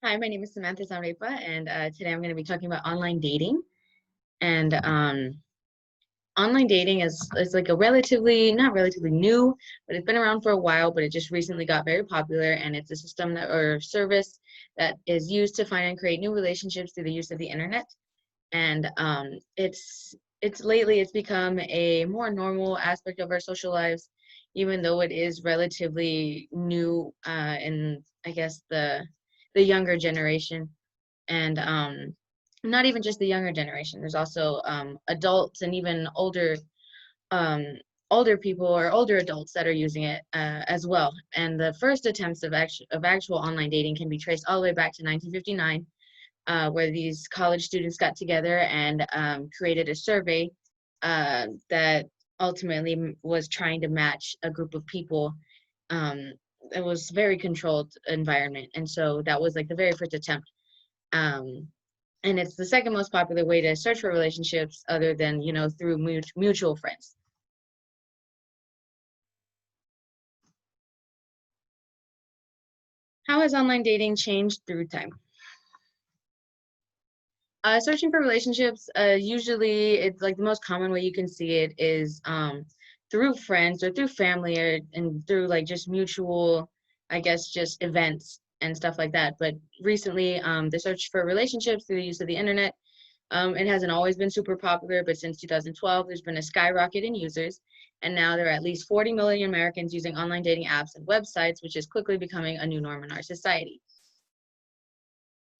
Hi, my name is Samantha Zamarripa, and today I'm going to be talking about online dating. And online dating is like a not relatively new, but it's been around for a while, but it just recently got very popular. And it's a system or service that is used to find and create new relationships through the use of the internet. And it's become a more normal aspect of our social lives, even though it is relatively new in I guess the younger generation. And not even just the younger generation. There's also adults and even um, older people or older adults that are using it as well. And the first attempts of actual online dating can be traced all the way back to 1959, where these college students got together and created a survey that ultimately was trying to match a group of people. Um, it was very controlled environment, and so that was like the very first attempt. Um, and it's the second most popular way to search for relationships other than through mutual friends. How has online dating changed through time? Searching for relationships, usually it's like the most common way you can see it is through friends or through family and through like just mutual, I guess, just events and stuff like that. But recently, the search for relationships through the use of the internet. It hasn't always been super popular, but since 2012, there's been a skyrocket in users. And now there are at least 40 million Americans using online dating apps and websites, which is quickly becoming a new norm in our society.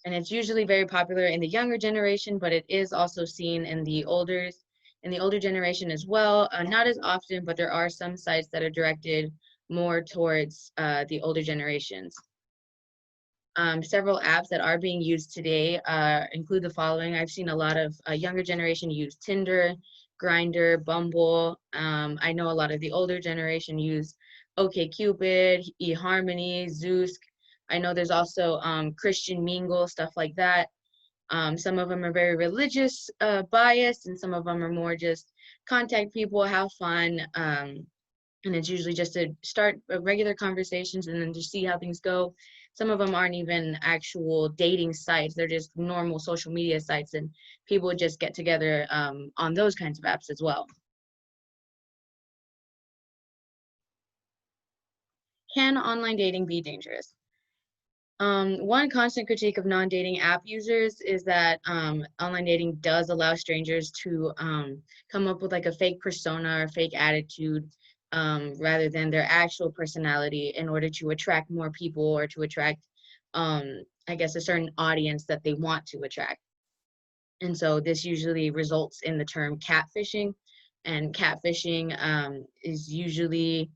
And it's usually very popular in the younger generation, but it is also seen in the older generation as well. Not as often, but there are some sites that are directed more towards the older generations. Several apps that are being used today include the following. I've seen a lot of younger generation use Tinder, Grindr, Bumble. I know a lot of the older generation use OkCupid, eHarmony, Zeus. I know there's also Christian Mingle, stuff like that. Some of them are very religious biased, and some of them are more just contact people, have fun. And it's usually just to start regular conversations and then just see how things go. Some of them aren't even actual dating sites, they're just normal social media sites, and people just get together on those kinds of apps as well. Can online dating be dangerous? One constant critique of non-dating app users is that online dating does allow strangers to come up with like a fake persona or fake attitude rather than their actual personality in order to attract more people or to attract, I guess, a certain audience that they want to attract. And so this usually results in the term catfishing. And catfishing is usually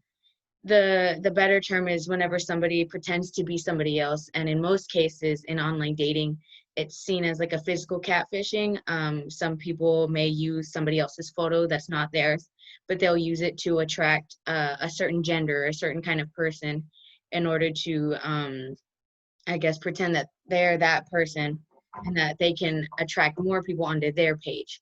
the better term is whenever somebody pretends to be somebody else, and in most cases in online dating it's seen as like a physical catfishing. Some people may use somebody else's photo that's not theirs, but they'll use it to attract a certain gender, a certain kind of person, in order to I guess pretend that they're that person and that they can attract more people onto their page.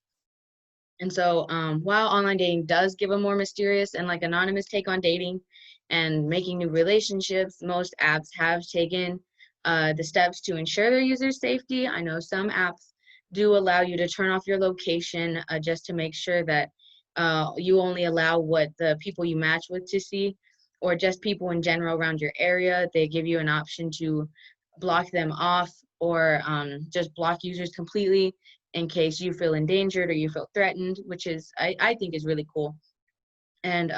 And so, while online dating does give a more mysterious and like anonymous take on dating and making new relationships, most apps have taken the steps to ensure their users' safety. I know some apps do allow you to turn off your location just to make sure that you only allow what the people you match with to see, or just people in general around your area. They give you an option to block them off or just block users completely in case you feel endangered or you feel threatened, which is I think is really cool. And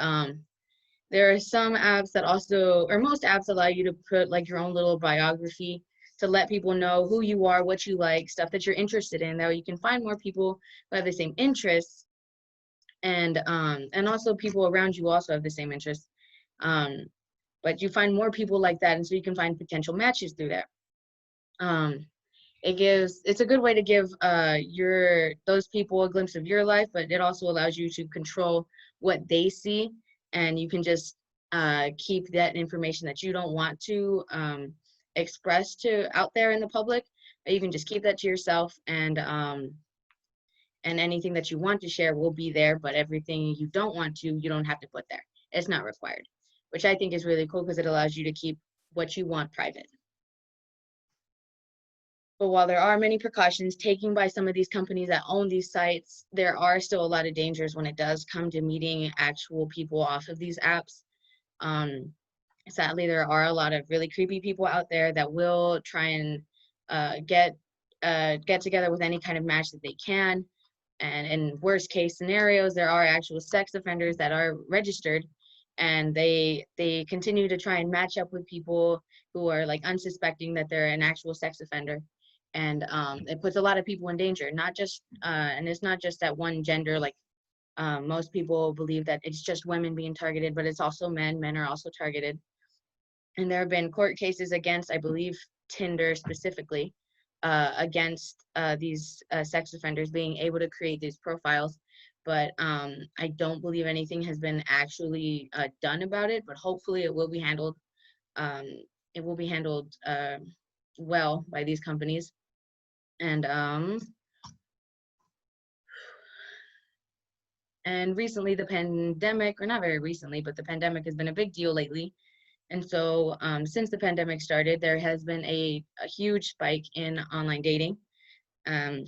there are some apps that also, or most apps allow you to put like your own little biography to let people know who you are, what you like, stuff that you're interested in. That way you can find more people who have the same interests, and also people around you also have the same interests. Um, but you find more people like that, and so you can find potential matches through that. Um, it's a good way to give your those people a glimpse of your life, but it also allows you to control what they see, and you can just keep that information that you don't want to express to out there in the public. You can just keep that to yourself, and anything that you want to share will be there, but everything you don't want to, you don't have to put there. It's not required, which I think is really cool because it allows you to keep what you want private. But while there are many precautions taken by some of these companies that own these sites, there are still a lot of dangers when it does come to meeting actual people off of these apps. Um, Sadly, there are a lot of really creepy people out there that will try and get together with any kind of match that they can. And in worst case scenarios, there are actual sex offenders that are registered, and they continue to try and match up with people who are like unsuspecting that they're an actual sex offender. And it puts a lot of people in danger, not just and it's not just that one gender. Like most people believe that it's just women being targeted, but it's also men. Men are also targeted. And there have been court cases against, I believe, Tinder specifically, against these sex offenders being able to create these profiles. But I don't believe anything has been actually done about it. But hopefully, it will be handled. Um, it will be handled well by these companies. And recently, the pandemic, or not very recently, but the pandemic has been a big deal lately. And so since the pandemic started, there has been a huge spike in online dating. Um,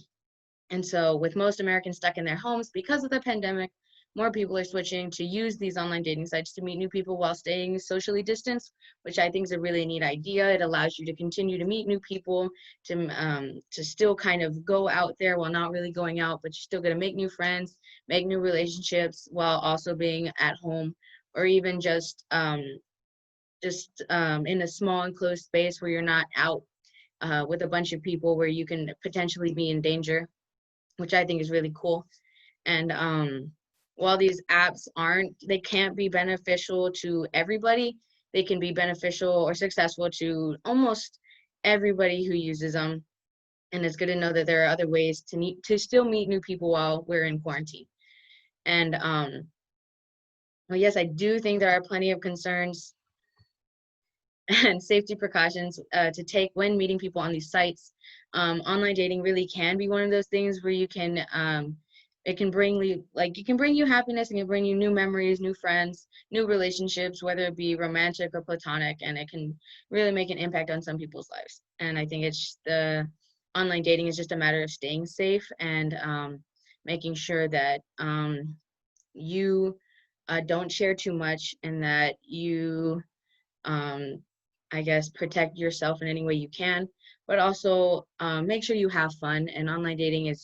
and so with most Americans stuck in their homes because of the pandemic, more people are switching to use these online dating sites to meet new people while staying socially distanced, which I think is a really neat idea. It allows you to continue to meet new people, to still kind of go out there while not really going out, but you're still going to make new friends, make new relationships while also being at home, or even just in a small enclosed space where you're not out with a bunch of people where you can potentially be in danger, which I think is really cool. And while these apps they can't be beneficial to everybody, they can be beneficial or successful to almost everybody who uses them. And it's good to know that there are other ways to still meet new people while we're in quarantine. And well, yes, I do think there are plenty of concerns and safety precautions to take when meeting people on these sites. Online dating really can be one of those things where it can bring you happiness, and can bring you new memories, new friends, new relationships, whether it be romantic or platonic, and it can really make an impact on some people's lives. And I think the online dating is just a matter of staying safe and making sure that you don't share too much, and that you um, I guess, protect yourself in any way you can, but also make sure you have fun. And online dating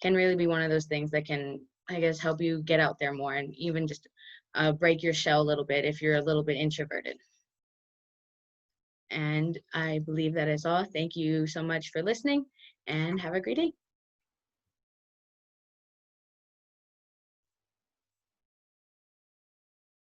can really be one of those things that can, I guess, help you get out there more, and even just break your shell a little bit if you're a little bit introverted. And I believe that is all. Thank you so much for listening, and have a great day.